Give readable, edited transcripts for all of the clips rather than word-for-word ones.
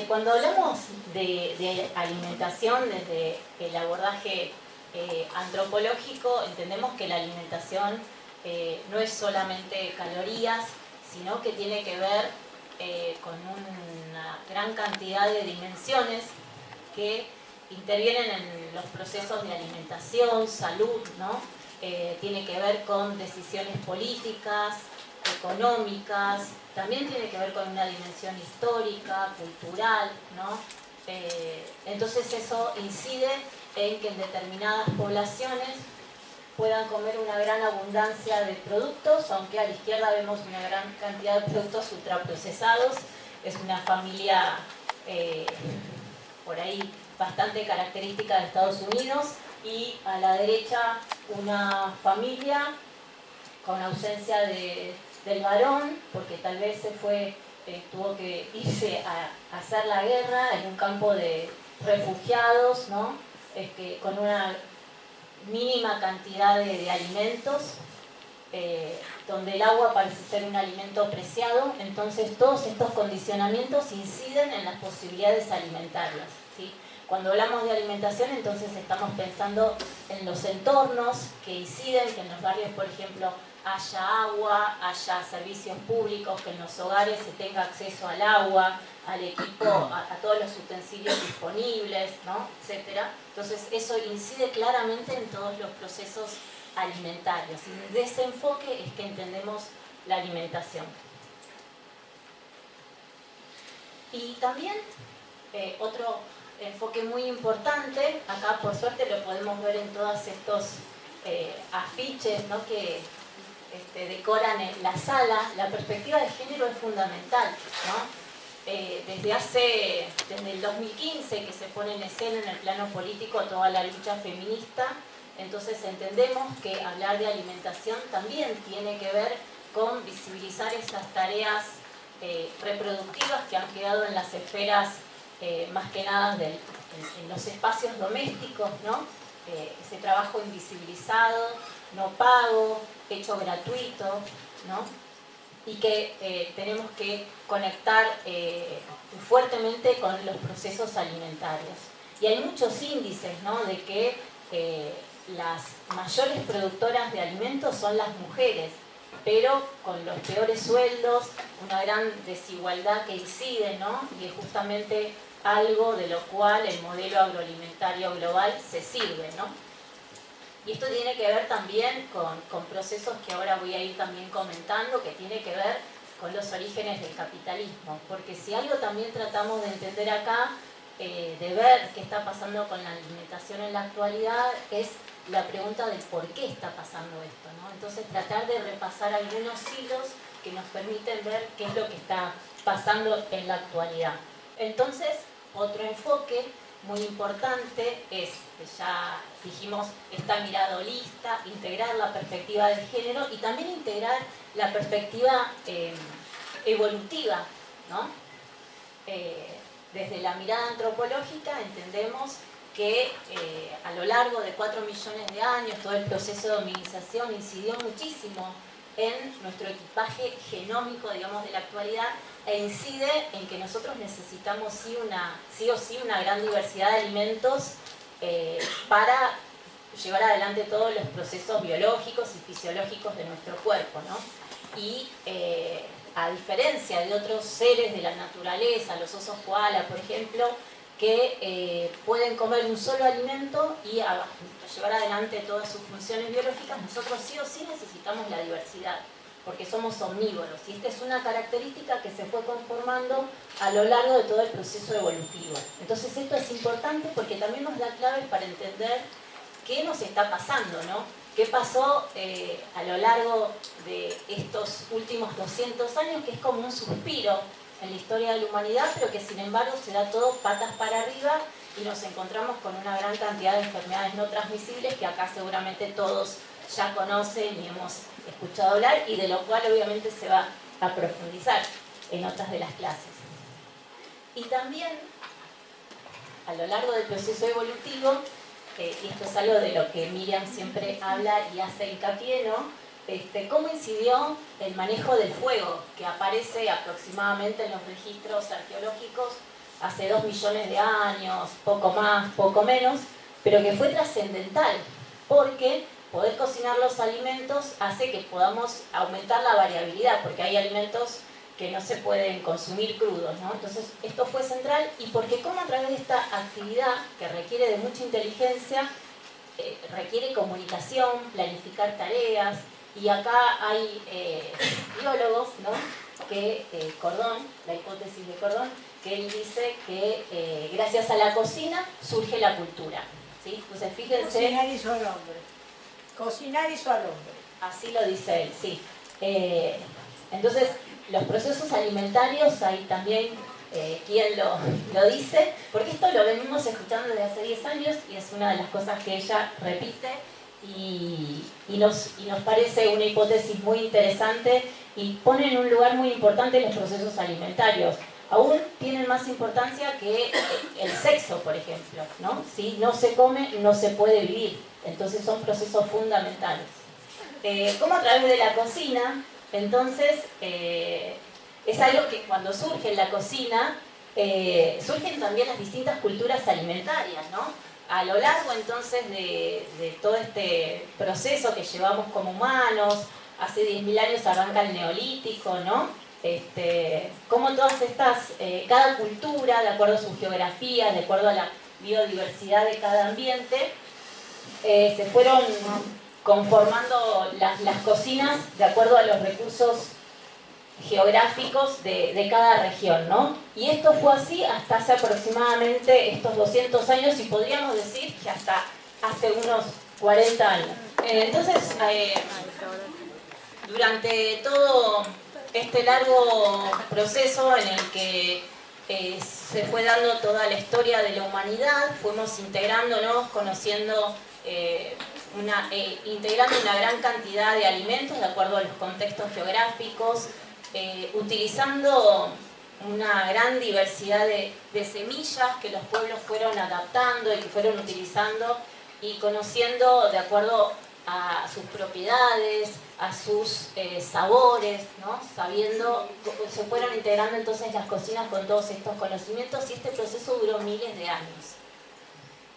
cuando hablamos de alimentación desde el abordaje antropológico, entendemos que la alimentación no es solamente calorías, sino que tiene que ver con una gran cantidad de dimensiones que intervienen en los procesos de alimentación, salud, ¿no? Tiene que ver con decisiones políticas, económicas, también tiene que ver con una dimensión histórica, cultural, ¿no? Entonces eso incide en que en determinadas poblaciones puedan comer una gran abundancia de productos, aunque a la izquierda vemos una gran cantidad de productos ultraprocesados. Es una familia por ahí bastante característica de Estados Unidos, y a la derecha una familia con ausencia del varón, porque tal vez tuvo que irse a hacer la guerra en un campo de refugiados, ¿no? Con una mínima cantidad de alimentos, donde el agua parece ser un alimento preciado. Entonces todos estos condicionamientos inciden en las posibilidades alimentarias, ¿sí? Cuando hablamos de alimentación, entonces estamos pensando en los entornos que inciden, que en los barrios, por ejemplo, haya agua, haya servicios públicos, que en los hogares se tenga acceso al agua, al equipo, a todos los utensilios disponibles, ¿no? Etcétera. Entonces eso incide claramente en todos los procesos alimentarios, y desde ese enfoque es que entendemos la alimentación. Y también otro enfoque muy importante, acá por suerte lo podemos ver en todos estos afiches, ¿no? Que decoran en la sala. La perspectiva de género es fundamental, ¿no? Desde el 2015 que se pone en escena en el plano político toda la lucha feminista, entonces entendemos que hablar de alimentación también tiene que ver con visibilizar esas tareas reproductivas que han quedado en las esferas más que nada en los espacios domésticos, ¿no? Ese trabajo invisibilizado, no pago, hecho gratuito, ¿no? Y que tenemos que conectar fuertemente con los procesos alimentarios. Y hay muchos índices, ¿no? De que las mayores productoras de alimentos son las mujeres, pero con los peores sueldos, una gran desigualdad que incide, ¿no? Y es justamente algo de lo cual el modelo agroalimentario global se sirve, ¿no? Y esto tiene que ver también con procesos que ahora voy a ir también comentando, que tiene que ver con los orígenes del capitalismo, porque si algo también tratamos de entender acá, de ver qué está pasando con la alimentación en la actualidad, es la pregunta de por qué está pasando esto, ¿no? Entonces tratar de repasar algunos hilos que nos permiten ver qué es lo que está pasando en la actualidad. Entonces, otro enfoque muy importante es, ya dijimos, esta mirada holista, integrar la perspectiva de género y también integrar la perspectiva evolutiva, ¿no? Desde la mirada antropológica entendemos que a lo largo de 4 millones de años todo el proceso de hominización incidió muchísimo en nuestro equipaje genómico, digamos, de la actualidad, e incide en que nosotros necesitamos sí o sí una gran diversidad de alimentos para llevar adelante todos los procesos biológicos y fisiológicos de nuestro cuerpo, ¿no? Y a diferencia de otros seres de la naturaleza, los osos koala, por ejemplo, que pueden comer un solo alimento y llevar adelante todas sus funciones biológicas, nosotros sí o sí necesitamos la diversidad, porque somos omnívoros, y esta es una característica que se fue conformando a lo largo de todo el proceso evolutivo. Entonces esto es importante porque también nos da claves para entender qué nos está pasando, ¿no? ¿Qué pasó a lo largo de estos últimos 200 años, que es como un suspiro en la historia de la humanidad, pero que sin embargo se da todo patas para arriba y nos encontramos con una gran cantidad de enfermedades no transmisibles que acá seguramente todos ya conocen y hemos escuchado hablar, y de lo cual obviamente se va a profundizar en otras de las clases. Y también, a lo largo del proceso evolutivo, y esto es algo de lo que Miriam siempre habla y hace hincapié, ¿no? ¿Cómo incidió el manejo del fuego, que aparece aproximadamente en los registros arqueológicos hace 2 millones de años, poco más, poco menos, pero que fue trascendental, porque poder cocinar los alimentos hace que podamos aumentar la variabilidad, porque hay alimentos que no se pueden consumir crudos, ¿no? Entonces, esto fue central, y porque como a través de esta actividad, que requiere de mucha inteligencia, requiere comunicación, planificar tareas, y acá hay biólogos, ¿no? Que Cordón, la hipótesis de Cordón, que él dice que gracias a la cocina surge la cultura, ¿sí? Entonces, fíjense... Cocinar hizo al hombre. Cocinar hizo al hombre. Así lo dice él, sí. Entonces, los procesos alimentarios, hay también quien lo dice, porque esto lo venimos escuchando desde hace 10 años y es una de las cosas que ella repite y nos parece una hipótesis muy interesante y pone en un lugar muy importante los procesos alimentarios. Aún tienen más importancia que el sexo, por ejemplo, ¿no? Si no se come, no se puede vivir. Entonces son procesos fundamentales. Como a través de la cocina, entonces, es algo que cuando surge en la cocina, surgen también las distintas culturas alimentarias, ¿no? A lo largo entonces de todo este proceso que llevamos como humanos, hace 10.000 años arranca el Neolítico, ¿no? Como todas estas, cada cultura, de acuerdo a su geografía, de acuerdo a la biodiversidad de cada ambiente, se fueron conformando las cocinas de acuerdo a los recursos geográficos de cada región, ¿no? Y esto fue así hasta hace aproximadamente estos 200 años y podríamos decir que hasta hace unos 40 años. Entonces, durante todo este largo proceso en el que se fue dando toda la historia de la humanidad, fuimos integrándonos, conociendo, integrando una gran cantidad de alimentos de acuerdo a los contextos geográficos, utilizando una gran diversidad de semillas que los pueblos fueron adaptando y que fueron utilizando y conociendo de acuerdo a sus propiedades, a sus sabores, ¿no? Sabiendo, se fueron integrando entonces las cocinas con todos estos conocimientos y este proceso duró miles de años.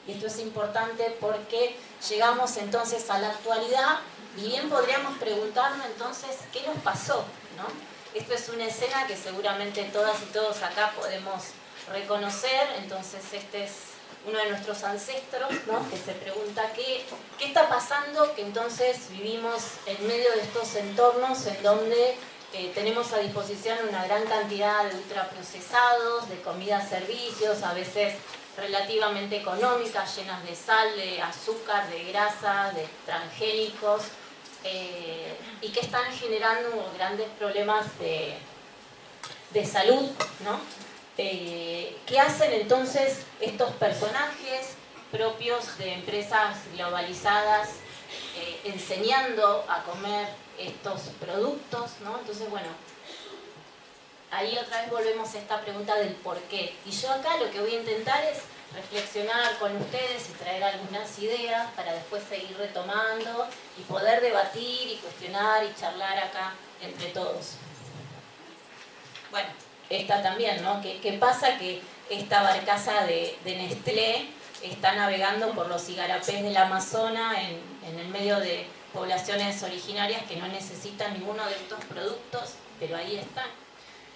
Y esto es importante porque llegamos entonces a la actualidad y bien podríamos preguntarnos entonces qué nos pasó, ¿no? Esto es una escena que seguramente todas y todos acá podemos reconocer, entonces este es uno de nuestros ancestros, ¿no? Que se pregunta qué está pasando, que entonces vivimos en medio de estos entornos en donde tenemos a disposición una gran cantidad de ultraprocesados, de comidas, servicios, a veces relativamente económicas, llenas de sal, de azúcar, de grasa, de transgénicos, y que están generando grandes problemas de salud, ¿no? ¿Qué hacen entonces estos personajes propios de empresas globalizadas enseñando a comer estos productos, ¿no? Entonces, bueno, ahí otra vez volvemos a esta pregunta del por qué. Y yo acá lo que voy a intentar es reflexionar con ustedes y traer algunas ideas para después seguir retomando y poder debatir y cuestionar y charlar acá entre todos. Bueno, esta también, ¿no? ¿Qué pasa? Que esta barcaza de Nestlé está navegando por los igarapés del Amazonas en el medio de poblaciones originarias que no necesitan ninguno de estos productos, pero ahí están.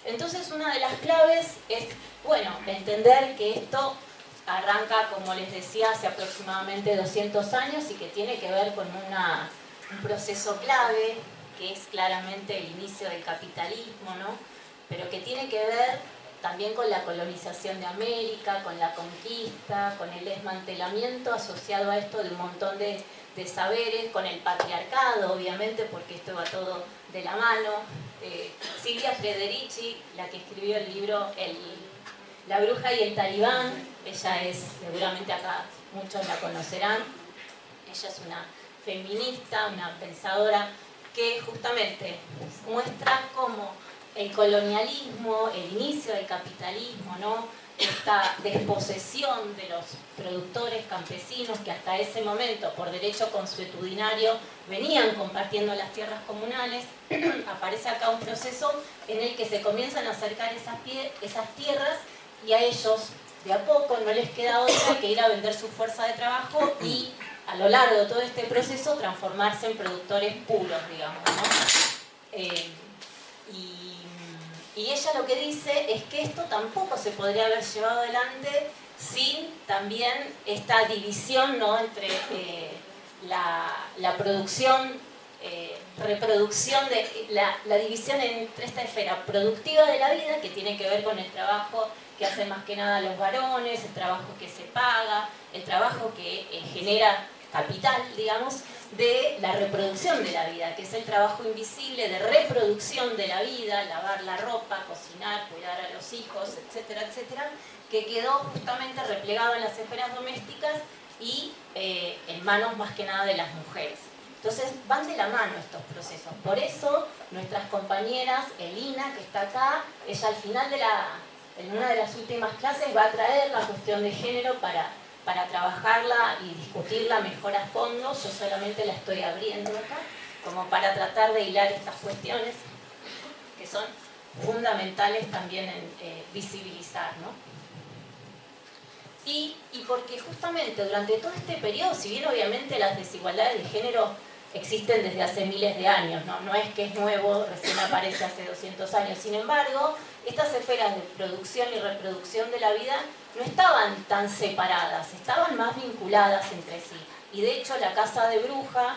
Entonces una de las claves es, bueno, entender que esto arranca, como les decía, hace aproximadamente 200 años y que tiene que ver con un proceso clave, que es claramente el inicio del capitalismo, ¿no? Pero que tiene que ver también con la colonización de América, con la conquista, con el desmantelamiento asociado a esto de un montón de saberes, con el patriarcado, obviamente, porque esto va todo de la mano. Silvia Federici, la que escribió el libro La bruja y el talibán, ella es, seguramente acá muchos la conocerán, ella es una feminista, una pensadora que justamente muestra cómo el colonialismo, el inicio del capitalismo, ¿no? Esta desposesión de los productores campesinos que hasta ese momento, por derecho consuetudinario, venían compartiendo las tierras comunales, aparece acá un proceso en el que se comienzan a acercar esas tierras y a ellos de a poco no les queda otra que ir a vender su fuerza de trabajo y a lo largo de todo este proceso transformarse en productores puros, digamos, ¿no? Y ella lo que dice es que esto tampoco se podría haber llevado adelante sin también esta división, ¿no?, entre la producción, reproducción, la división entre esta esfera productiva de la vida, que tiene que ver con el trabajo que hacen más que nada los varones, el trabajo que se paga, el trabajo que genera capital, digamos, de la reproducción de la vida, que es el trabajo invisible de reproducción de la vida, lavar la ropa, cocinar, cuidar a los hijos, etcétera, etcétera, que quedó justamente replegado en las esferas domésticas y en manos más que nada de las mujeres. Entonces van de la mano estos procesos. Por eso nuestras compañeras, Elina, que está acá, ella al final en una de las últimas clases va a traer la cuestión de género para trabajarla y discutirla mejor a fondo. Yo solamente la estoy abriendo acá, como para tratar de hilar estas cuestiones que son fundamentales también en visibilizar, ¿no? Y porque justamente durante todo este periodo, si bien obviamente las desigualdades de género existen desde hace miles de años, no es que es nuevo, recién aparece hace 200 años, sin embargo, estas esferas de producción y reproducción de la vida no estaban tan separadas, estaban más vinculadas entre sí. Y de hecho la Casa de Bruja,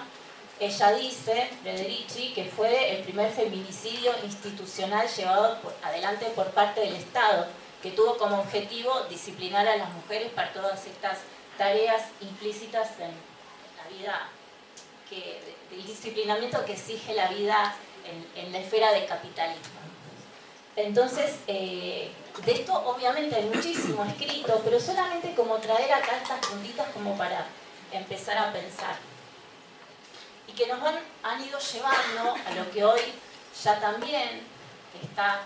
ella dice, Federici, que fue el primer feminicidio institucional llevado adelante por parte del Estado, que tuvo como objetivo disciplinar a las mujeres para todas estas tareas implícitas en la vida, del disciplinamiento que exige la vida en la esfera del capitalismo. Entonces, de esto obviamente hay muchísimo escrito, pero solamente como traer acá estas puntitas como para empezar a pensar. Y que nos han ido llevando a lo que hoy ya también está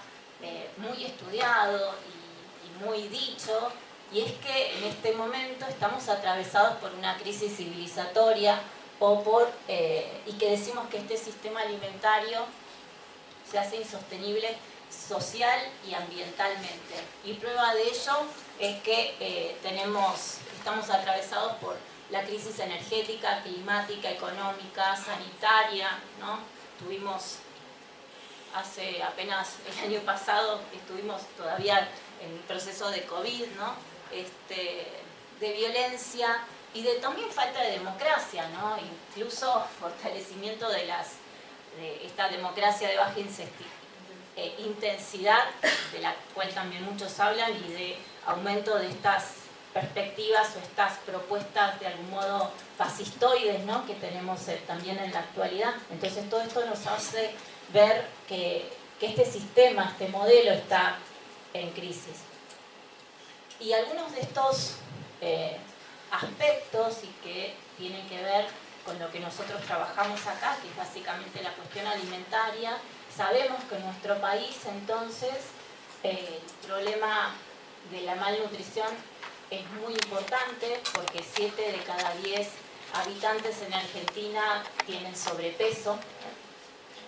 muy estudiado y muy dicho, y es que en este momento estamos atravesados por una crisis civilizatoria y que decimos que este sistema alimentario se hace insostenible social y ambientalmente. Y prueba de ello es que estamos atravesados por la crisis energética, climática, económica, sanitaria, ¿no? Tuvimos hace apenas el año pasado, estuvimos todavía en el proceso de COVID, ¿no? De violencia y de también falta de democracia, ¿no? Incluso fortalecimiento de esta democracia de baja intensidad, de la cual también muchos hablan, y de aumento de estas perspectivas o estas propuestas de algún modo fascistoides, ¿no?, que tenemos también en la actualidad. Entonces todo esto nos hace ver que este sistema, este modelo está en crisis. Y algunos de estos aspectos y que tienen que ver con lo que nosotros trabajamos acá, que es básicamente la cuestión alimentaria, sabemos que en nuestro país entonces el problema de la malnutrición es muy importante, porque 7 de cada 10 habitantes en Argentina tienen sobrepeso.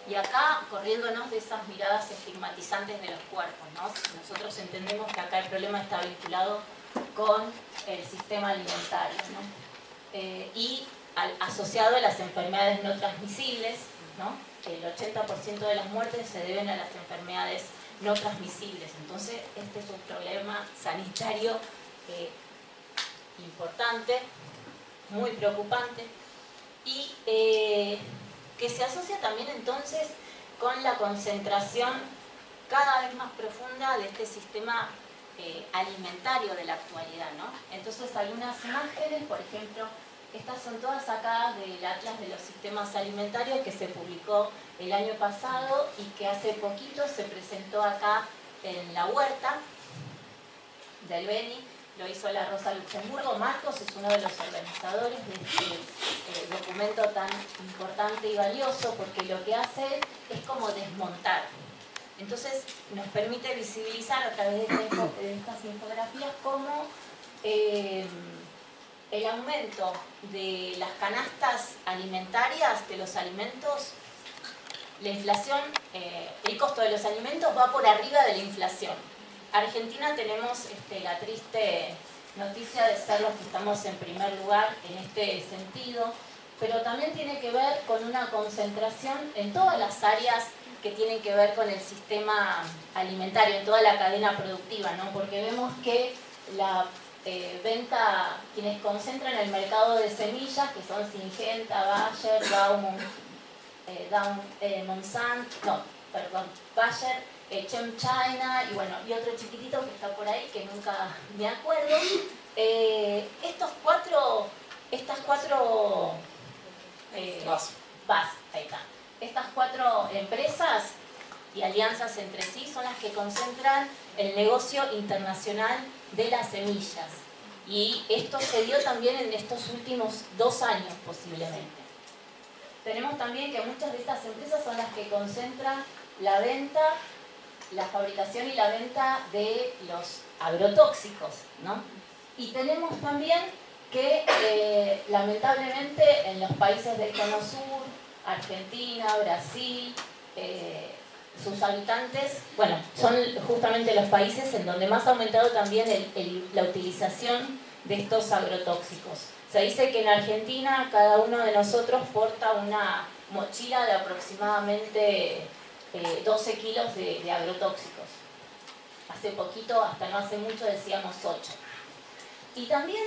Y acá, corriéndonos de esas miradas estigmatizantes de los cuerpos, ¿no? Nosotros entendemos que acá el problema está vinculado con el sistema alimentario, ¿no? Y asociado a las enfermedades no transmisibles, ¿no? El 80% de las muertes se deben a las enfermedades no transmisibles. Entonces, este es un problema sanitario importante, muy preocupante, y que se asocia también entonces con la concentración cada vez más profunda de este sistema alimentario de la actualidad, ¿no? Entonces hay unas imágenes, por ejemplo, estas son todas sacadas del Atlas de los Sistemas Alimentarios que se publicó el año pasado y que hace poquito se presentó acá en la Huerta del Beni. Lo hizo la Rosa Luxemburgo. Marcos es uno de los organizadores de este documento tan importante y valioso, porque lo que hace es como desmontar. Entonces nos permite visibilizar a través de estas infografías cómo el aumento de las canastas alimentarias, de los alimentos, la inflación, el costo de los alimentos va por arriba de la inflación. Argentina tenemos la triste noticia de ser los que estamos en primer lugar en este sentido, pero también tiene que ver con una concentración en todas las áreas que tienen que ver con el sistema alimentario, en toda la cadena productiva, ¿no? Porque vemos que la venta, quienes concentran el mercado de semillas, que son Syngenta, Bayer, Bayer, ChemChina y bueno, y otro chiquitito que está por ahí que nunca me acuerdo. Estas cuatro estas cuatro empresas y alianzas entre sí son las que concentran el negocio internacional de las semillas. Y esto se dio también en estos últimos 2 años posiblemente. Tenemos también que muchas de estas empresas son las que concentran la venta, la fabricación y la venta de los agrotóxicos, ¿no? Y tenemos también que lamentablemente en los países del Cono Sur, Argentina, Brasil, sus habitantes, bueno, son justamente los países en donde más ha aumentado también la utilización de estos agrotóxicos. Se dice que en Argentina cada uno de nosotros porta una mochila de aproximadamente 12 kilos de agrotóxicos. Hace poquito, hasta no hace mucho, decíamos 8. Y también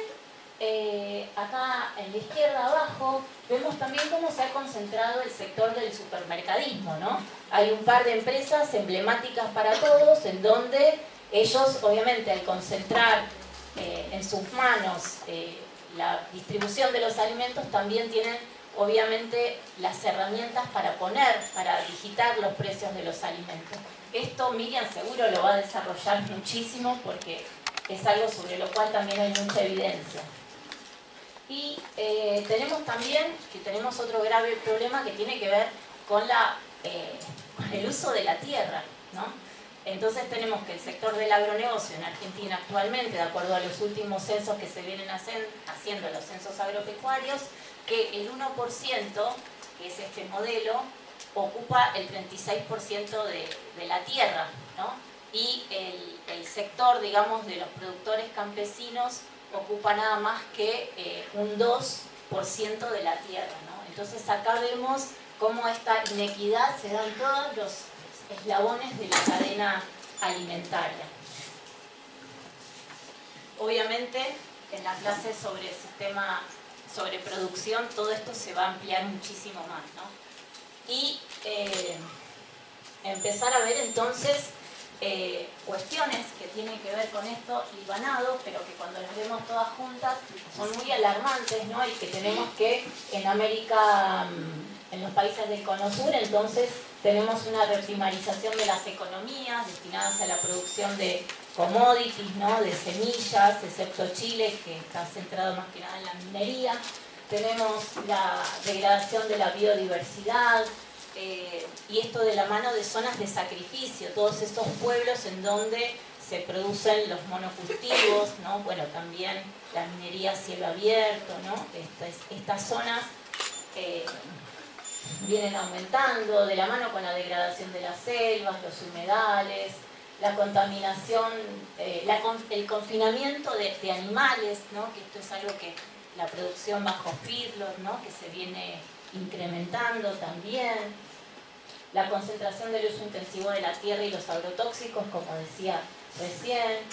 acá en la izquierda abajo vemos también cómo se ha concentrado el sector del supermercadismo, ¿no? Hay un par de empresas emblemáticas para todos en donde ellos obviamente al concentrar en sus manos la distribución de los alimentos también tienen obviamente las herramientas para digitar los precios de los alimentos. Esto Miriam seguro lo va a desarrollar muchísimo porque es algo sobre lo cual también hay mucha evidencia. Y tenemos también otro grave problema que tiene que ver con el uso de la tierra, ¿no? Entonces tenemos que el sector del agronegocio en Argentina actualmente, de acuerdo a los últimos censos que se vienen haciendo, los censos agropecuarios, que el 1%, que es este modelo, ocupa el 36% de la tierra, ¿no? Y el sector, digamos, de los productores campesinos ocupa nada más que un 2% de la tierra, ¿no? Entonces acá vemos cómo esta inequidad se da en todos los eslabones de la cadena alimentaria. Obviamente, en la clase sobre producción, todo esto se va a ampliar muchísimo más, ¿no? Y empezar a ver entonces cuestiones que tienen que ver con esto hilvanado, pero que cuando las vemos todas juntas son muy alarmantes, ¿no? Y que tenemos que en América, en los países del Cono Sur, entonces tenemos una reprimarización de las economías destinadas a la producción de commodities, ¿no? De semillas, excepto Chile, que está centrado más que nada en la minería. Tenemos la degradación de la biodiversidad, y esto de la mano de zonas de sacrificio, todos estos pueblos en donde se producen los monocultivos, ¿no? Bueno, también la minería a cielo abierto, ¿no? Estas zonas vienen aumentando de la mano con la degradación de las selvas, los humedales, la contaminación, el confinamiento de animales, ¿no? Que esto es algo que la producción bajo feedlot, ¿no? Que se viene incrementando también. La concentración del uso intensivo de la tierra y los agrotóxicos, como decía recién.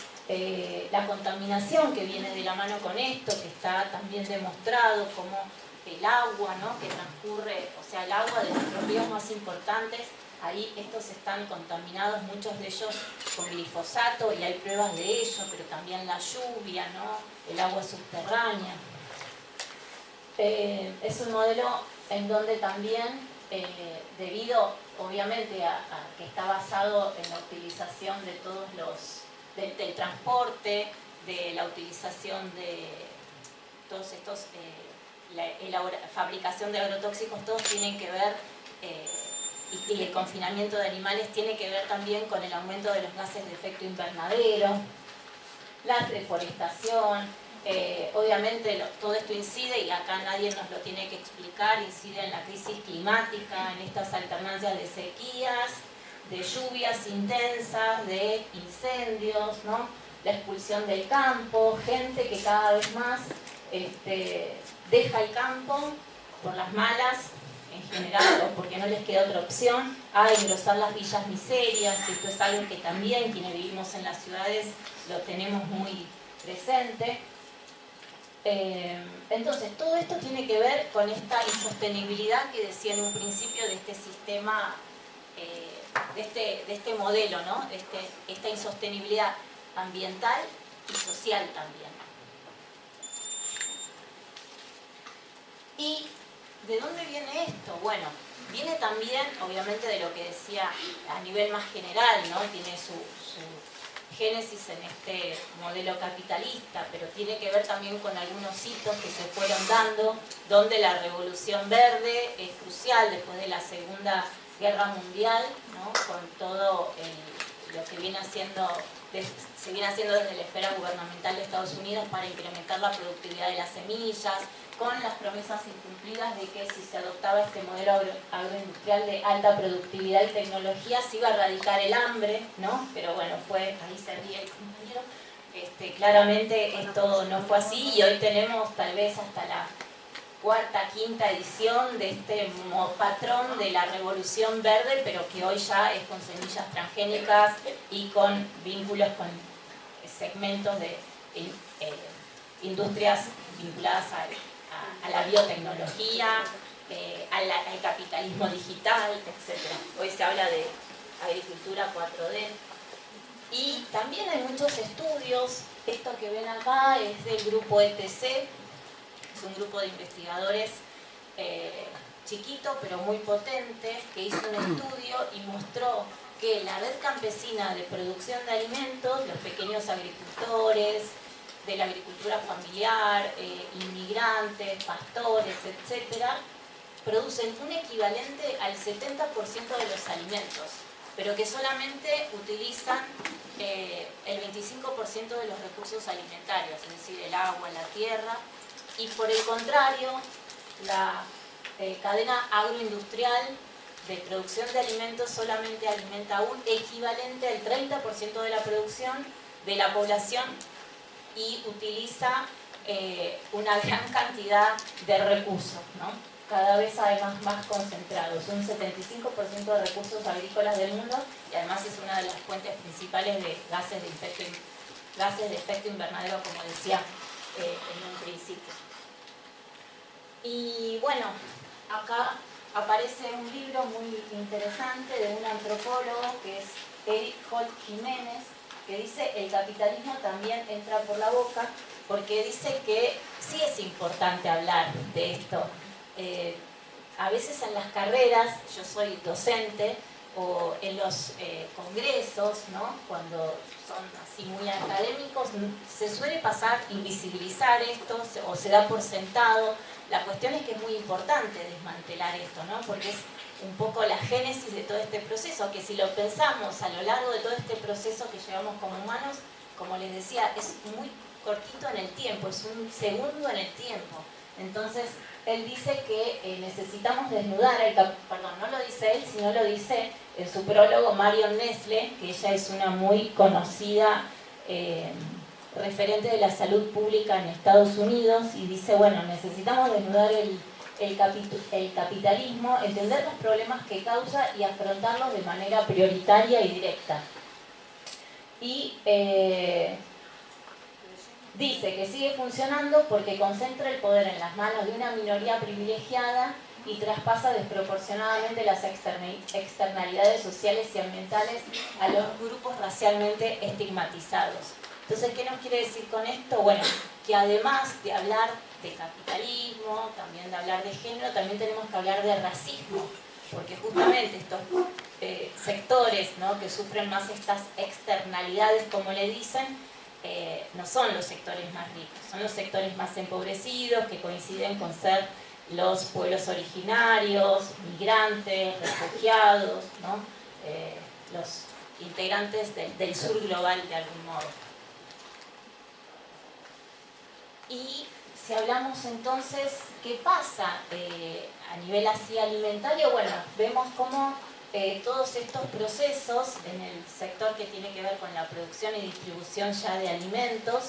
La contaminación que viene de la mano con esto, que está también demostrado como el agua, ¿no? Que transcurre, o sea, el agua de nuestros ríos más importantes, ahí estos están contaminados, muchos de ellos con glifosato, y hay pruebas de ello, pero también la lluvia, ¿no? El agua subterránea. Es un modelo en donde también, debido obviamente a que está basado en la utilización de todos del transporte, de la utilización de todos estos, la fabricación de agrotóxicos, todos tienen que ver, y el confinamiento de animales tiene que ver también con el aumento de los gases de efecto invernadero, la deforestación. Obviamente todo esto incide, y acá nadie nos lo tiene que explicar, incide en la crisis climática, en estas alternancias de sequías, de lluvias intensas, de incendios, ¿no? La expulsión del campo, gente que cada vez más deja el campo por las malas en general o porque no les queda otra opción a engrosar las villas miserias. Esto es algo que también quienes vivimos en las ciudades lo tenemos muy presente. Entonces, todo esto tiene que ver con esta insostenibilidad que decía en un principio de este sistema, de este modelo, ¿no? Esta insostenibilidad ambiental y social también. ¿Y de dónde viene esto? Bueno, viene también, obviamente, de lo que decía a nivel más general, ¿no? Tiene su génesis en este modelo capitalista, pero tiene que ver también con algunos hitos que se fueron dando, donde la revolución verde es crucial después de la Segunda Guerra Mundial, ¿no? Con todo lo que viene haciendo, se viene haciendo desde la esfera gubernamental de Estados Unidos para incrementar la productividad de las semillas, con las promesas incumplidas de que si se adoptaba este modelo agroindustrial de alta productividad y tecnología se iba a erradicar el hambre, ¿no? Pero bueno, ahí se ríe el compañero, claramente esto no fue así y hoy tenemos tal vez hasta la cuarta, quinta edición de este patrón de la revolución verde, pero que hoy ya es con semillas transgénicas y con vínculos con segmentos de industrias vinculadas a la biotecnología, al capitalismo digital, etc. Hoy se habla de agricultura 4D. Y también hay muchos estudios. Esto que ven acá es del grupo ETC, es un grupo de investigadores chiquito pero muy potente, que hizo un estudio y mostró que la red campesina de producción de alimentos, los pequeños agricultores, de la agricultura familiar, inmigrantes, pastores, etcétera, producen un equivalente al 70% de los alimentos, pero que solamente utilizan el 25% de los recursos alimentarios, es decir, el agua, la tierra, y por el contrario, la cadena agroindustrial de producción de alimentos solamente alimenta un equivalente al 30% de la producción de la población y utiliza una gran cantidad de recursos, ¿no? Cada vez además más concentrados, un 75% de recursos agrícolas del mundo y además es una de las fuentes principales de gases de efecto invernadero, como decía en un principio. Y bueno, acá aparece un libro muy interesante de un antropólogo que es Eric Holt Jiménez, que dice: el capitalismo también entra por la boca, porque dice que sí es importante hablar de esto. A veces en las carreras, yo soy docente, o en los congresos, ¿no? Cuando son así muy académicos, se suele pasar, invisibilizar esto, o se da por sentado. La cuestión es que es muy importante desmantelar esto, ¿no? Porque es un poco la génesis de todo este proceso, que si lo pensamos a lo largo de todo este proceso que llevamos como humanos, como les decía, es muy cortito en el tiempo, es un segundo en el tiempo. Entonces, él dice que necesitamos desnudar perdón, no lo dice él, sino lo dice en su prólogo Marion Nestle, que ella es una muy conocida referente de la salud pública en Estados Unidos, y dice, bueno, necesitamos desnudar el capitalismo, entender los problemas que causa y afrontarlos de manera prioritaria y directa. Y dice que sigue funcionando porque concentra el poder en las manos de una minoría privilegiada y traspasa desproporcionadamente las externalidades sociales y ambientales a los grupos racialmente estigmatizados. Entonces, ¿qué nos quiere decir con esto? Bueno, que además de hablar de capitalismo, también de hablar de género, también tenemos que hablar de racismo, porque justamente estos sectores, ¿no?, que sufren más estas externalidades, como le dicen, no son los sectores más ricos, son los sectores más empobrecidos, que coinciden con ser los pueblos originarios, migrantes, refugiados, ¿no? Los integrantes del sur global de algún modo. Y si hablamos entonces, ¿qué pasa a nivel así alimentario? Bueno, vemos cómo todos estos procesos en el sector que tiene que ver con la producción y distribución ya de alimentos,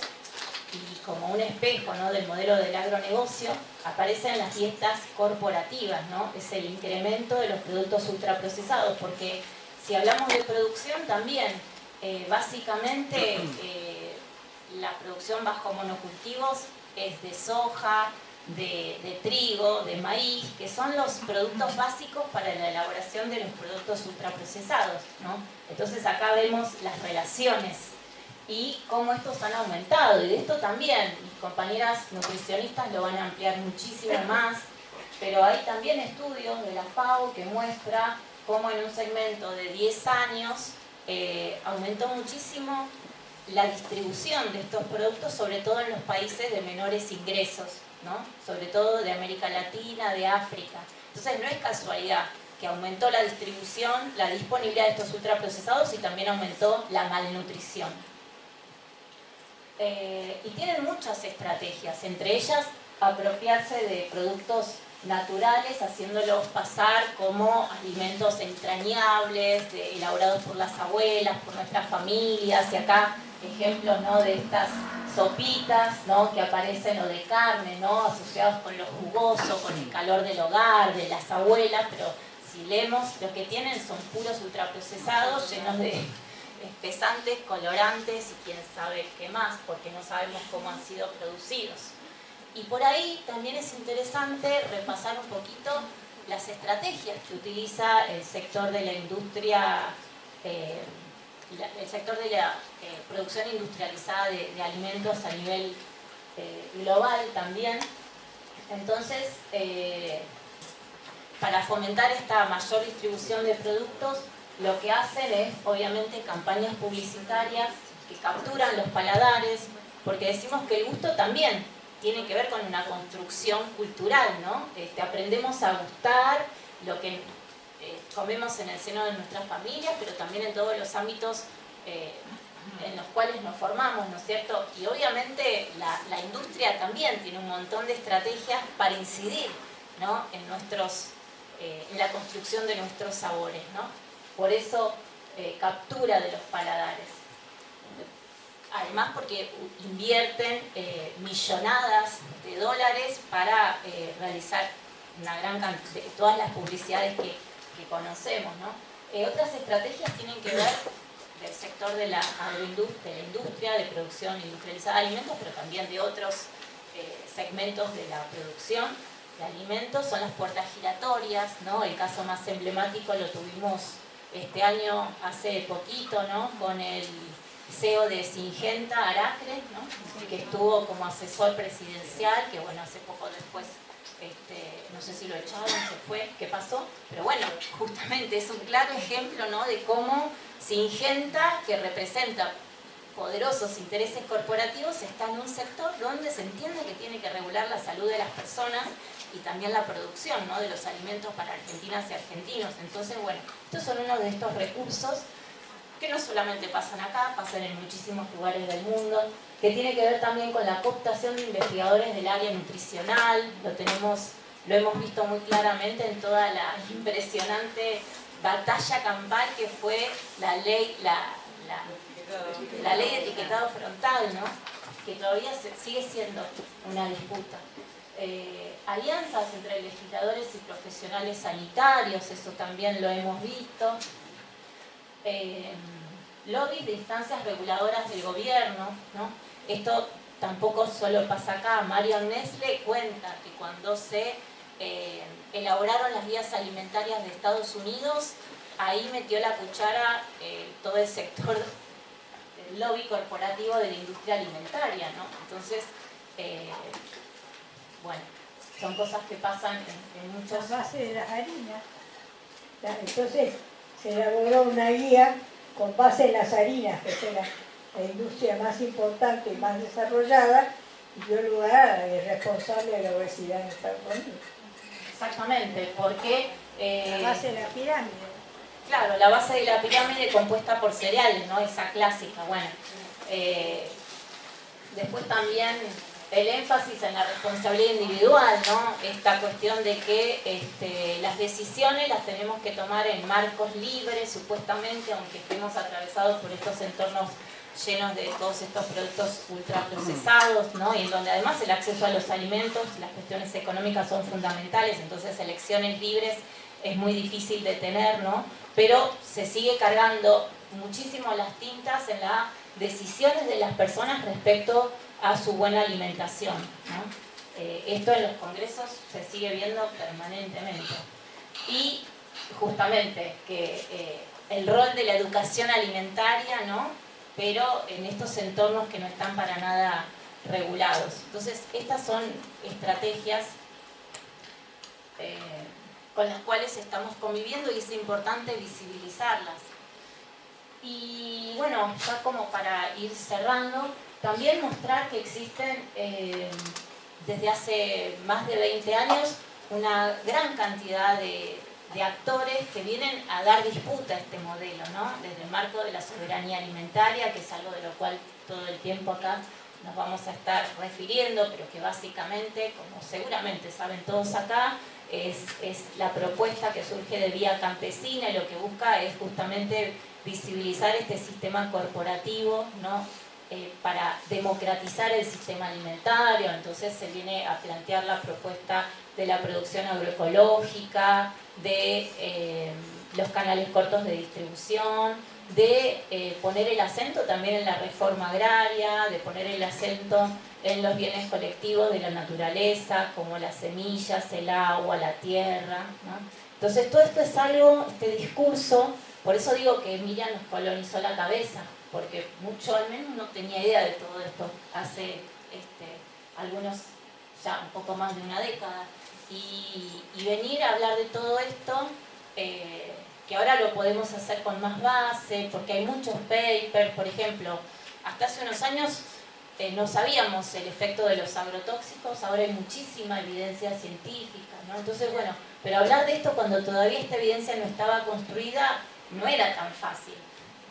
y como un espejo, ¿no?, del modelo del agronegocio, aparecen las dietas corporativas, ¿no? Es el incremento de los productos ultraprocesados, porque si hablamos de producción también, básicamente la producción bajo monocultivos es de soja, de trigo, de maíz, que son los productos básicos para la elaboración de los productos ultraprocesados, ¿no? Entonces acá vemos las relaciones y cómo estos han aumentado, y de esto también mis compañeras nutricionistas lo van a ampliar muchísimo más, pero hay también estudios de la FAO que muestra cómo en un segmento de 10 años aumentó muchísimo la distribución de estos productos, sobre todo en los países de menores ingresos, ¿no? Sobre todo de América Latina, de África. Entonces no es casualidad que aumentó la distribución, la disponibilidad de estos ultraprocesados, y también aumentó la malnutrición. Y tienen muchas estrategias, entre ellas apropiarse de productos naturales, haciéndolos pasar como alimentos entrañables, elaborados por las abuelas, por nuestras familias, y acá ejemplos, ¿no?, de estas sopitas, ¿no?, que aparecen, o de carne, ¿no?, asociados con lo jugoso, con el calor del hogar, de las abuelas, pero si leemos, lo que tienen son puros ultraprocesados, llenos de espesantes, colorantes y quién sabe qué más, porque no sabemos cómo han sido producidos. Y por ahí también es interesante repasar un poquito las estrategias que utiliza el sector de la industria, el sector de la producción industrializada de alimentos a nivel global también. Entonces, para fomentar esta mayor distribución de productos, lo que hacen es, obviamente, campañas publicitarias que capturan los paladares, porque decimos que el gusto también tiene que ver con una construcción cultural, ¿no? Aprendemos a gustar lo que comemos en el seno de nuestras familias, pero también en todos los ámbitos en los cuales nos formamos, ¿no es cierto? Y obviamente la industria también tiene un montón de estrategias para incidir, ¿no?, en la construcción de nuestros sabores, ¿no? Por eso captura de los paladares. Además, porque invierten millonadas de dólares para realizar una gran cantidad de todas las publicidades que conocemos, ¿no? Otras estrategias tienen que ver del sector de la industria de producción industrializada de alimentos, pero también de otros segmentos de la producción de alimentos. Son las puertas giratorias, ¿no? El caso más emblemático lo tuvimos este año, hace poquito, ¿no?, con el CEO de Syngenta, Aracre, ¿no?, que estuvo como asesor presidencial, que bueno, hace poco después, no sé si lo echaron, se fue, qué pasó, pero bueno, justamente es un claro ejemplo, ¿no?, de cómo Syngenta, que representa poderosos intereses corporativos, está en un sector donde se entiende que tiene que regular la salud de las personas y también la producción, ¿no?, de los alimentos para argentinas y argentinos. Entonces, bueno, estos son uno de estos recursos que no solamente pasan acá, pasan en muchísimos lugares del mundo, que tiene que ver también con la cooptación de investigadores del área nutricional. Lo hemos visto muy claramente en toda la impresionante batalla campal que fue la ley de etiquetado frontal, ¿no?, que todavía sigue siendo una disputa. Alianzas entre legisladores y profesionales sanitarios, eso también lo hemos visto. Lobbies de instancias reguladoras del gobierno, ¿no? Esto tampoco solo pasa acá. Marion Nestle cuenta que cuando se elaboraron las guías alimentarias de Estados Unidos, ahí metió la cuchara todo el sector del lobby corporativo de la industria alimentaria, ¿no? Entonces, bueno, son cosas que pasan en muchos... La base de las harinas. Entonces, se elaboró una guía con base en las harinas, que es la industria más importante y más desarrollada, y dio lugar al responsable de la obesidad en Estados Unidos. Exactamente, porque... la base de la pirámide. Claro, la base de la pirámide compuesta por cereales, ¿no? Esa clásica, bueno. Después también el énfasis en la responsabilidad individual, ¿no? Esta cuestión de que las decisiones las tenemos que tomar en marcos libres, supuestamente, aunque estemos atravesados por estos entornos llenos de todos estos productos ultraprocesados, ¿no? Y en donde además el acceso a los alimentos, las cuestiones económicas son fundamentales, entonces elecciones libres es muy difícil de tener, ¿no? Pero se sigue cargando muchísimo las tintas en las decisiones de las personas respecto a su buena alimentación, ¿no? Esto en los congresos se sigue viendo permanentemente. Y justamente que el rol de la educación alimentaria, ¿no? Pero en estos entornos que no están para nada regulados. Entonces, estas son estrategias con las cuales estamos conviviendo y es importante visibilizarlas. Y bueno, ya como para ir cerrando, también mostrar que existen desde hace más de 20 años una gran cantidad de actores que vienen a dar disputa a este modelo, ¿no? Desde el marco de la soberanía alimentaria, que es algo de lo cual todo el tiempo acá nos vamos a estar refiriendo, pero que básicamente, como seguramente saben todos acá, es la propuesta que surge de Vía Campesina y lo que busca es justamente visibilizar este sistema corporativo, ¿no? Para democratizar el sistema alimentario. Entonces se viene a plantear la propuesta de la producción agroecológica, de los canales cortos de distribución, de poner el acento también en la reforma agraria, de poner el acento en los bienes colectivos de la naturaleza, como las semillas, el agua, la tierra, ¿no? Entonces todo esto es algo, este discurso, por eso digo que Miriam nos colonizó la cabeza, porque mucho al menos no tenía idea de todo esto hace algunos, ya un poco más de una década. Y venir a hablar de todo esto, que ahora lo podemos hacer con más base, porque hay muchos papers, por ejemplo, hasta hace unos años no sabíamos el efecto de los agrotóxicos, ahora hay muchísima evidencia científica, ¿no? Entonces, bueno, pero hablar de esto cuando todavía esta evidencia no estaba construida no era tan fácil.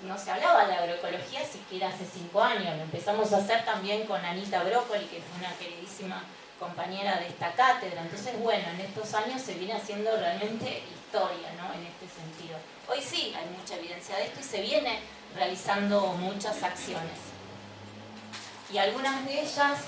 No se hablaba de agroecología siquiera hace 5 años, lo empezamos a hacer también con Anita Brócoli, que fue una queridísima compañera de esta cátedra. Entonces, bueno, en estos años se viene haciendo realmente historia, ¿no? En este sentido. Hoy sí hay mucha evidencia de esto y se viene realizando muchas acciones. Y algunas de ellas,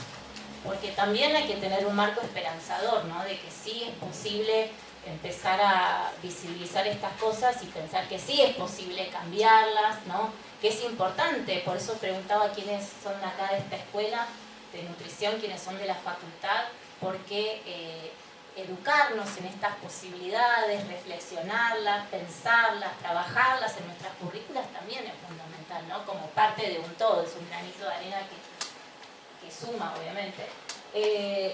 porque también hay que tener un marco esperanzador, ¿no? De que sí es posible empezar a visibilizar estas cosas y pensar que sí es posible cambiarlas, ¿no? Que es importante, por eso preguntaba quiénes son acá de esta escuela de nutrición, quiénes son de la facultad, porque educarnos en estas posibilidades, reflexionarlas, pensarlas, trabajarlas en nuestras currículas también es fundamental, ¿no? Como parte de un todo, es un granito de arena que suma, obviamente.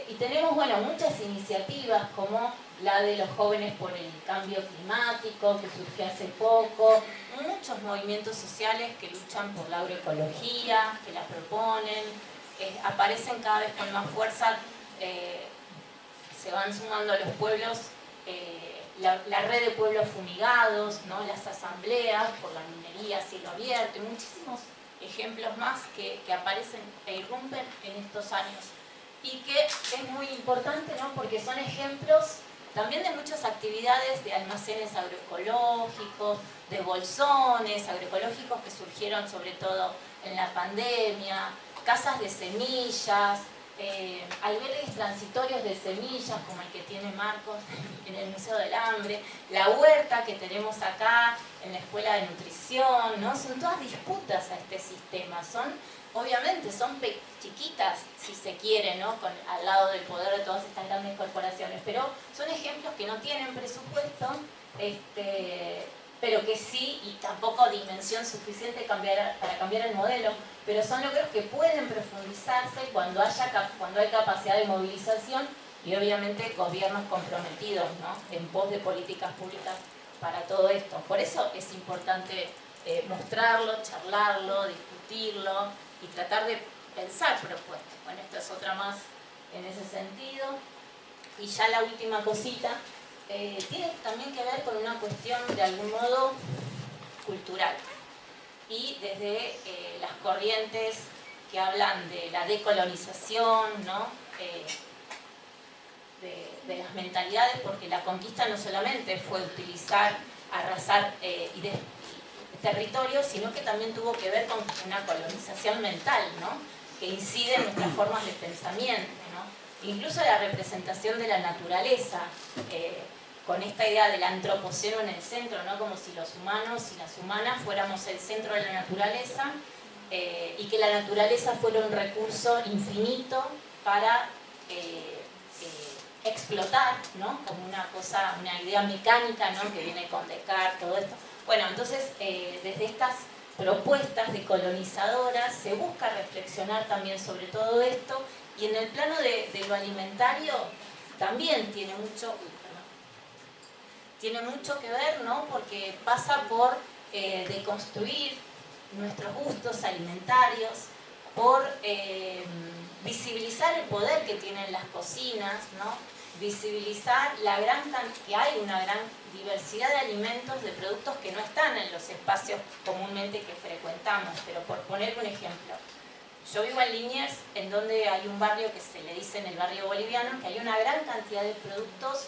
Y tenemos, bueno, muchas iniciativas como la de los jóvenes por el cambio climático, que surgió hace poco, muchos movimientos sociales que luchan por la agroecología, que la proponen, aparecen cada vez con más fuerza, se van sumando a los pueblos, la red de pueblos fumigados, ¿no? Las asambleas por la minería a cielo abierto, y muchísimos ejemplos más que aparecen e irrumpen en estos años. Y que es muy importante, ¿no? Porque son ejemplos también de muchas actividades de almacenes agroecológicos, de bolsones agroecológicos que surgieron sobre todo en la pandemia, casas de semillas, albergues transitorios de semillas como el que tiene Marcos en el Museo del Hambre, la huerta que tenemos acá en la Escuela de Nutrición, ¿no? Son todas disputas a este sistema, obviamente son chiquitas si se quiere, ¿no? Al lado del poder de todas estas grandes corporaciones, pero son ejemplos que no tienen presupuesto, pero que sí, y tampoco dimensión suficiente para cambiar el modelo, pero son logros que pueden profundizarse cuando hay capacidad de movilización y obviamente gobiernos comprometidos, ¿no? En pos de políticas públicas para todo esto. Por eso es importante mostrarlo, charlarlo, discutirlo y tratar de pensar propuestas. Bueno, esta es otra más en ese sentido. Y ya la última cosita, tiene también que ver con una cuestión de algún modo cultural y desde las corrientes que hablan de la decolonización, ¿no? De las mentalidades, porque la conquista no solamente fue utilizar, arrasar territorios, sino que también tuvo que ver con una colonización mental, ¿no? Que incide en nuestras formas de pensamiento, ¿no? Incluso la representación de la naturaleza, con esta idea del antropoceno en el centro, ¿no? Como si los humanos y las humanas fuéramos el centro de la naturaleza, y que la naturaleza fuera un recurso infinito para explotar, ¿no? Como una cosa, una idea mecánica, ¿no? Que viene con Descartes, todo esto. Bueno, entonces, desde estas propuestas decolonizadoras se busca reflexionar también sobre todo esto, y en el plano de lo alimentario también tiene mucho que ver, ¿no? Porque pasa por deconstruir nuestros gustos alimentarios, por visibilizar el poder que tienen las cocinas, ¿no? Visibilizar que hay una gran diversidad de alimentos, de productos que no están en los espacios comúnmente que frecuentamos. Pero por poner un ejemplo, yo vivo en Liniers, en donde hay un barrio que se le dice en el barrio boliviano, que hay una gran cantidad de productos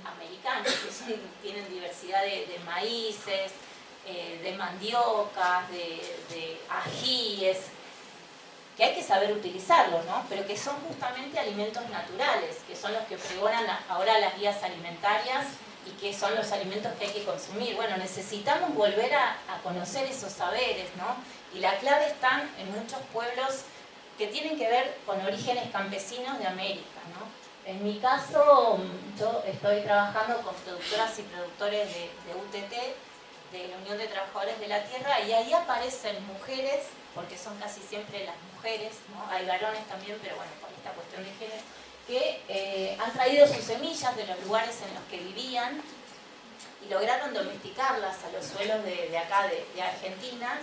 americanos, que tienen diversidad de maíces, de mandiocas, de ajíes, que hay que saber utilizarlos, ¿no? Pero que son justamente alimentos naturales, que son los que pregonan ahora las guías alimentarias y que son los alimentos que hay que consumir. Bueno, necesitamos volver a conocer esos saberes, ¿no? Y la clave está en muchos pueblos que tienen que ver con orígenes campesinos de América, ¿no? En mi caso, yo estoy trabajando con productoras y productores de UTT, de la Unión de Trabajadores de la Tierra, y ahí aparecen mujeres, porque son casi siempre las mujeres, ¿no? Hay varones también, pero bueno, por esta cuestión de género, que han traído sus semillas de los lugares en los que vivían y lograron domesticarlas a los suelos de acá, de Argentina,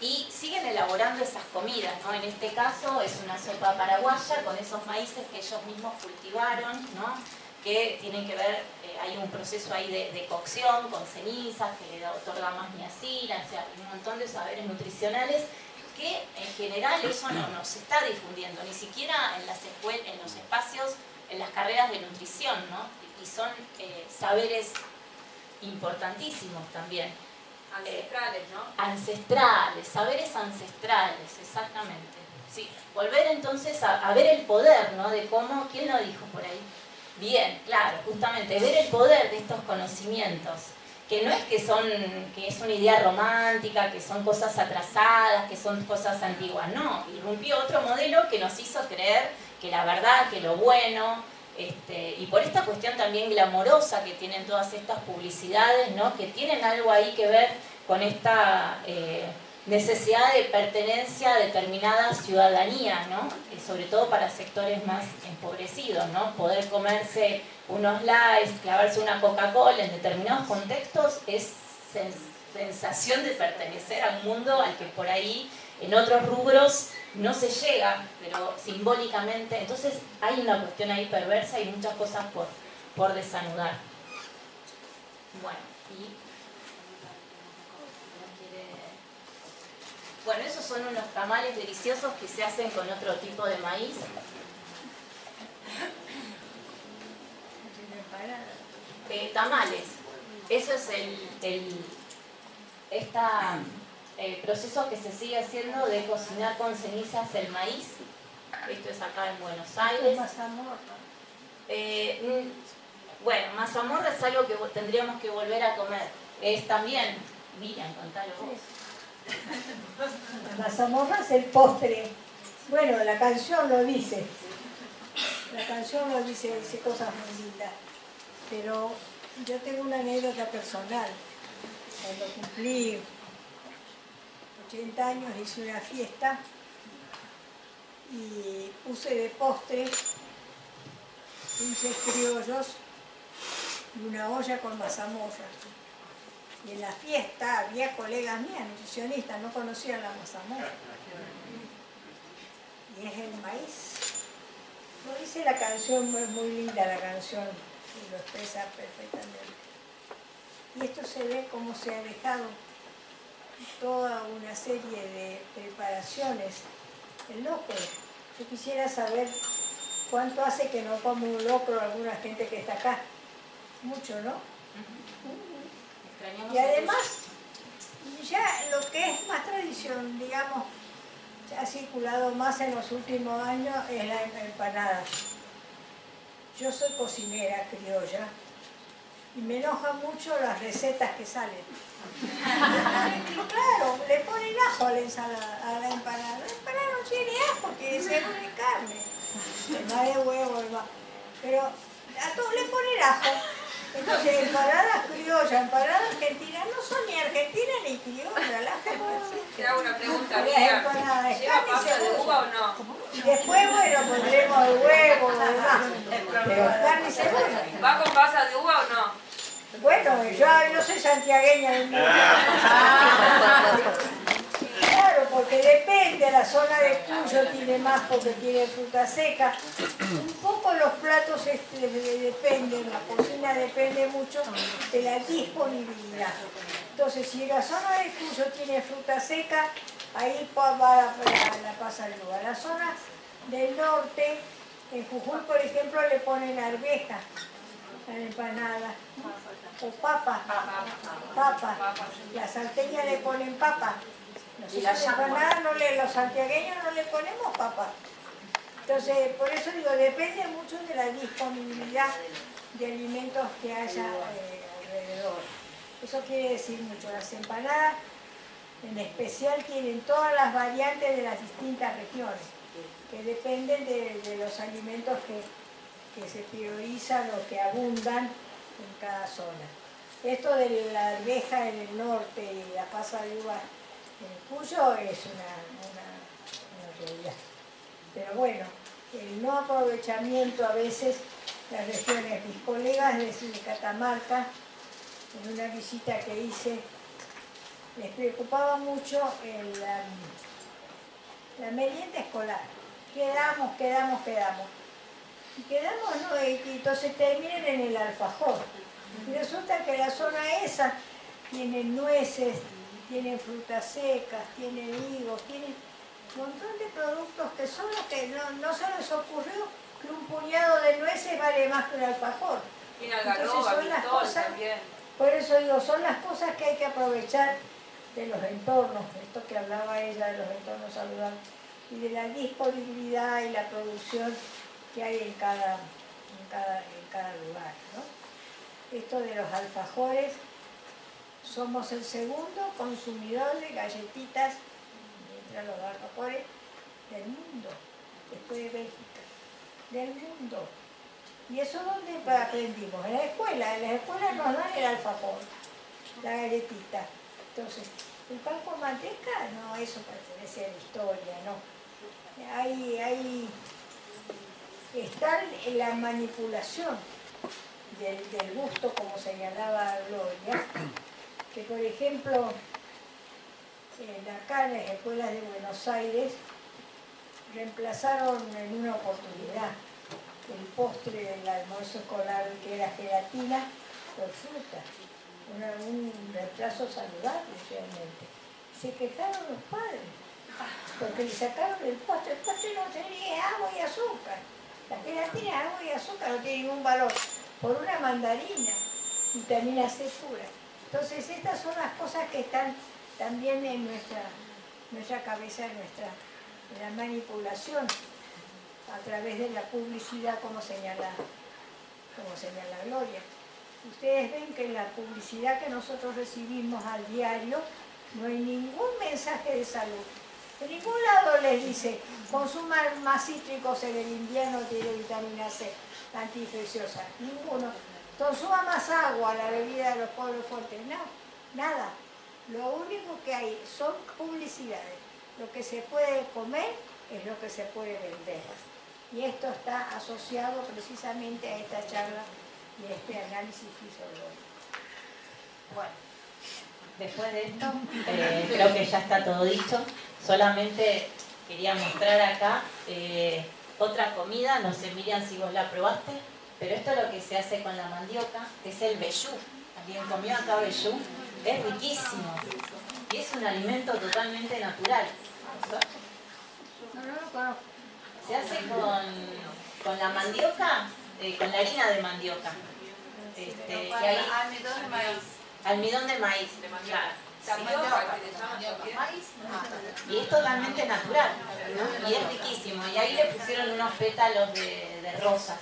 y siguen elaborando esas comidas, ¿no? En este caso es una sopa paraguaya con esos maíces que ellos mismos cultivaron, ¿no? Que tienen que ver, hay un proceso ahí de cocción con cenizas que le otorga más niacina, o sea, un montón de saberes nutricionales que en general eso no se está difundiendo, ni siquiera en las escuelas, en los espacios, en las carreras de nutrición, ¿no? Y son saberes importantísimos también. Ancestrales, ¿no? Ancestrales, saberes ancestrales, exactamente. Sí, volver entonces a ver el poder, ¿no? De cómo, ¿quién lo dijo por ahí? Bien, claro, justamente, ver el poder de estos conocimientos, que no es que es una idea romántica, que son cosas atrasadas, que son cosas antiguas, no, irrumpió otro modelo que nos hizo creer que la verdad, que lo bueno, y por esta cuestión también glamorosa que tienen todas estas publicidades, ¿no? Que tienen algo ahí que ver con esta necesidad de pertenencia a determinada ciudadanía, ¿no? Sobre todo para sectores más empobrecidos, ¿no? Poder comerse unos Lays, clavarse una Coca-Cola en determinados contextos es sensación de pertenecer a un mundo al que por ahí en otros rubros no se llega, pero simbólicamente. Entonces hay una cuestión ahí perversa y muchas cosas por desanudar. Bueno, bueno, esos son unos tamales deliciosos que se hacen con otro tipo de maíz. Tamales. Eso es el proceso que se sigue haciendo de cocinar con cenizas el maíz. Esto es acá en Buenos Aires. Mazamorra. Bueno, mazamorra es algo que tendríamos que volver a comer. Es también, Miriam, contalo vos. La mazamorra es el postre. Bueno, la canción lo dice. La canción lo dice cosas muy lindas. Pero yo tengo una anécdota personal. Cuando cumplí 80 años hice una fiesta y puse de postre dulces criollos y una olla con mazamorra. Y en la fiesta había colegas mías, nutricionistas, no conocían la mazamorra. Y es el maíz. Lo dice la canción, es muy linda la canción, y lo expresa perfectamente. Y esto se ve como se ha dejado toda una serie de preparaciones el locro. Yo quisiera saber cuánto hace que no come un locro alguna gente que está acá. Mucho, ¿no? Y además, ya lo que es más tradición, digamos, ha circulado más en los últimos años es la empanada. Yo soy cocinera criolla y me enojan mucho las recetas que salen. Claro, le ponen ajo a la ensalada, a la empanada. La empanada no tiene ajo, tiene cebolla y carne. Más de huevo, demás. Pero a todos le ponen ajo. Entonces, empanadas criollas, empanadas argentinas, no son ni argentinas ni criollas. Te hago una pregunta, ¿Lleva pasa de uva o no? Después, bueno, pondremos el huevo, demás. Pero carne y cebolla. ¿Va con pasa de uva o no? Bueno, yo soy santiagueña. Claro, porque depende, la zona de Cuyo tiene más porque tiene fruta seca. Un poco los platos dependen, la cocina depende mucho de la disponibilidad. Entonces, si la zona de Cuyo tiene fruta seca, ahí va la pasa de uva. La zona del norte, en Jujuy, por ejemplo, le ponen arveja a la empanada, o papa. La salteña le ponen papa. Nosotros empanada los santiagueños no le ponemos papa. Entonces, por eso digo, depende mucho de la disponibilidad de alimentos que haya alrededor. Eso quiere decir mucho. Las empanadas, en especial, tienen todas las variantes de las distintas regiones, que dependen de los alimentos que se priorizan o que abundan en cada zona. Esto de la arveja en el norte y la pasa de uva en Cuyo es una realidad. Pero bueno, el no aprovechamiento a veces las regiones. Mis colegas de Catamarca, en una visita que hice, les preocupaba mucho la merienda escolar. Quedamos. Y quedamos, ¿no? Y entonces terminan en el alfajor. Y resulta que la zona esa tiene nueces, tienen frutas secas, tienen higos, tienen un montón de productos que son los que no se les ocurrió que un puñado de nueces vale más que un alfajor. Tiene algarroba, pistol también. Por eso digo, son las cosas que hay que aprovechar de los entornos, esto que hablaba ella de los entornos saludables, y de la disponibilidad y la producción que hay en cada lugar, ¿no? Esto de los alfajores, somos el segundo consumidor de galletitas, mientras los alfajores, del mundo, después de Bélgica, del mundo. ¿Y eso dónde aprendimos? En las escuelas nos dan el alfajor, la galletita. Entonces, el pan con manteca, no, eso pertenece a la historia, no. Ahí está la manipulación del gusto, como señalaba Gloria, que por ejemplo, acá en las escuelas de Buenos Aires reemplazaron en una oportunidad el postre del almuerzo escolar, que era gelatina, por fruta. Un reemplazo saludable realmente. Se quejaron los padres, porque le sacaron el postre. El postre no tenía agua y azúcar. La gelatina es agua y azúcar, no tiene ningún valor. Por una mandarina, vitamina C pura. Entonces estas son las cosas que están también en nuestra cabeza, en la manipulación a través de la publicidad, como señala Gloria. Ustedes ven que en la publicidad que nosotros recibimos al diario no hay ningún mensaje de salud. En ningún lado les dice, consuman más cítricos en el invierno, tiene vitamina C, antiinfecciosa. Ninguno. Consuman más agua, la bebida de los pueblos fuertes. No, nada. Lo único que hay son publicidades. Lo que se puede comer es lo que se puede vender. Y esto está asociado precisamente a esta charla y a este análisis que hizo Gloria. Bueno, después de esto, creo que ya está todo dicho. Solamente quería mostrar acá otra comida, no sé Miriam si vos la probaste, pero esto es lo que se hace con la mandioca, que es el vellú. ¿Alguien comió acá vellú? Es riquísimo y es un alimento totalmente natural. No, no lo conozco. Se hace con la mandioca, con la harina de mandioca. Y ahí, Almidón de maíz. almidón de maíz, claro. Y es totalmente natural, ¿no? Y es riquísimo. Y ahí le pusieron unos pétalos de rosas.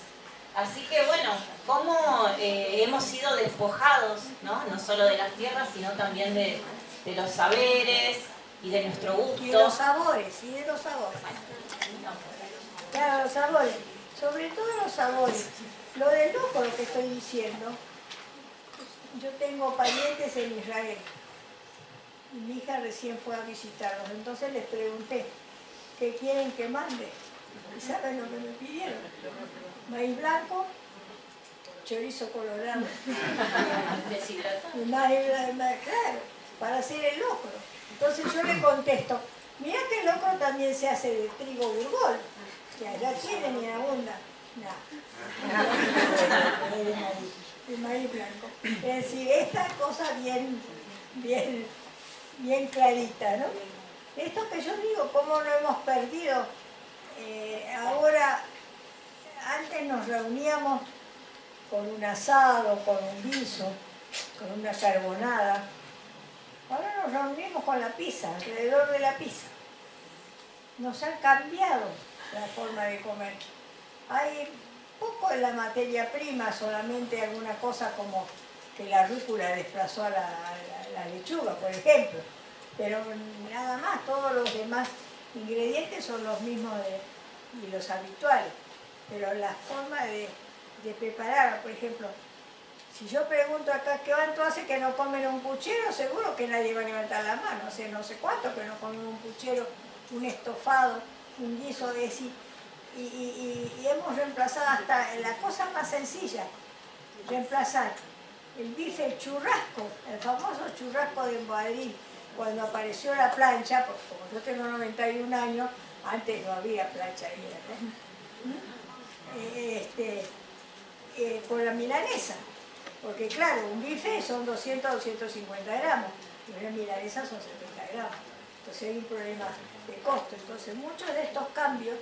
Así que bueno, cómo hemos sido despojados, ¿no? No solo de las tierras, sino también de los saberes y de nuestro gusto. Y de los sabores, Claro, los sabores. Sobre todo los sabores. Lo del locro que estoy diciendo, yo tengo parientes en Israel. Y mi hija recién fue a visitarlos. Entonces les pregunté, ¿qué quieren que mande? ¿Y saben lo que me pidieron? Maíz blanco, chorizo colorado. Y maíz, claro, para hacer el locro. Entonces yo le contesto, mirá que el locro también se hace de trigo burgol, que allá tienen y abunda. No, de maíz blanco. Es decir, esta cosa bien clarita, ¿no? Esto que yo digo, cómo lo hemos perdido. Ahora, antes nos reuníamos con un asado, con un guiso, con una carbonada. Ahora nos reunimos con la pizza, alrededor de la pizza. Nos han cambiado la forma de comer. Hay poco de la materia prima, solamente alguna cosa como que la rúcula desplazó a la lechuga, por ejemplo. Pero nada más, todos los demás ingredientes son los mismos y los habituales. Pero la forma de preparar, por ejemplo, si yo pregunto acá, ¿qué cuánto hace que no comen un puchero? Seguro que nadie va a levantar la mano. Hace no sé cuánto que no comen un puchero, un estofado, un guiso de ese. Y hemos reemplazado hasta la cosa más sencilla, reemplazar el bife, el churrasco, el famoso churrasco de Madrid, cuando apareció la plancha, porque como yo tengo 91 años, antes no había plancha ahí, con la milanesa. Porque claro, un bife son 200 250 gramos, y una milanesa son 70 gramos. Entonces hay un problema de costo. Entonces muchos de estos cambios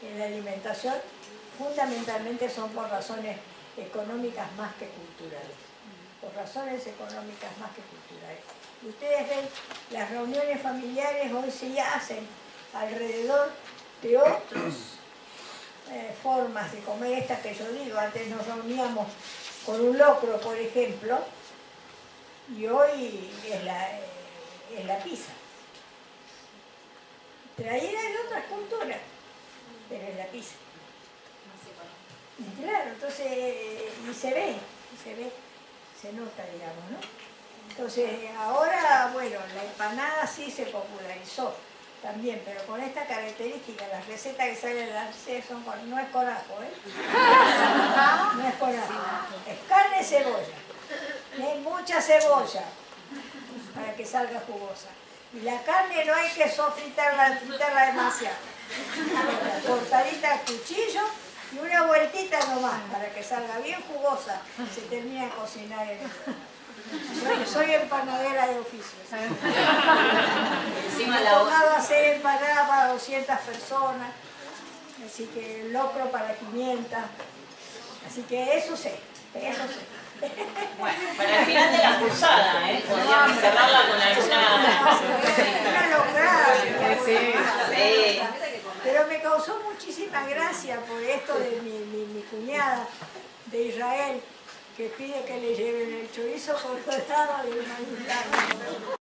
en la alimentación fundamentalmente son por razones económicas más que culturales. Por razones económicas más que culturales. Y ustedes ven, las reuniones familiares hoy se hacen alrededor de otras formas de comer, estas que yo digo. Antes nos reuníamos con un locro, por ejemplo, y hoy es la pizza. Traída de otras culturas, pero es la pizza. Y claro, entonces, y se ve, se nota, digamos, ¿no? Entonces, ahora, bueno, la empanada sí se popularizó también, pero con esta característica, las recetas que salen en la son no es con ajo, ¿eh? No es con ajo, es carne y cebolla. Y hay mucha cebolla para que salga jugosa. Y la carne no hay que sofritarla demasiado. Cortadita a cuchillo y una vueltita nomás para que salga bien jugosa. Se termina de cocinar en el soy empanadera de oficio. Me ha tocado hacer empanada para 200 personas, así que locro para 500. Así que eso sé. Bueno, para el final de la cursada, podríamos cerrarla con alguna... Una lograda. Sí. Pero me causó muchísima gracia por esto de mi cuñada de Israel, que pide que le lleven el chorizo colorado y el maíz blanco.